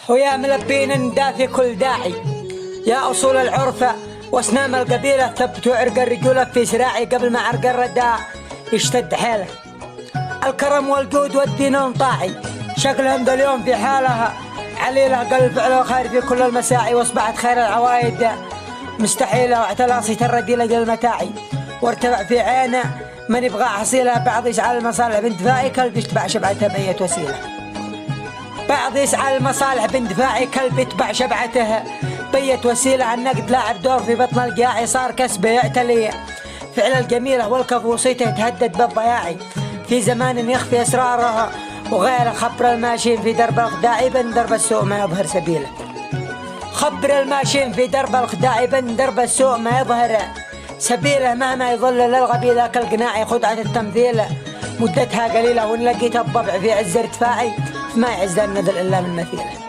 ويا ملبين النداء في كل داعي، يا أصول العرفة وأسنام القبيلة، ثبتوا عرق الرجولة في سراعي قبل ما عرق الرداء يشتد حيله. الكرم والجود والدين طاعي، شكلهم ذا اليوم في حالها عليله، قلب فعل الخير في كل المساعي، واصبحت خير العوايد مستحيلة، واعتلى صيت الرديلة للمتاعي، وارتفع في عينه من يبغى حصيلة. بعض يسعى المصالح باندفاعي، كلب يتبع شبعته بأية وسيلة. بعض يسعى المصالح باندفاعي، كلب يتبع شبعته بأية وسيلة. النقد لاعب دور في بطن القياعي، صار كسبه يعتلي فعل الجميلة، والكفوصيته تهدد بالضياعي في زمان يخفي أسرارها، وغير خبر الماشين في درب الخداع بن درب السوء ما يظهر سبيله. خبر الماشين في درب الخداع بن درب السوء ما يظهر سبيله، مهما يظل للغبيلة كالقناع خدعة التمثيل مدتها قليلة، وإن لقيت الضبع في عز ارتفاعي فما يعز النذل إلا من مثيله.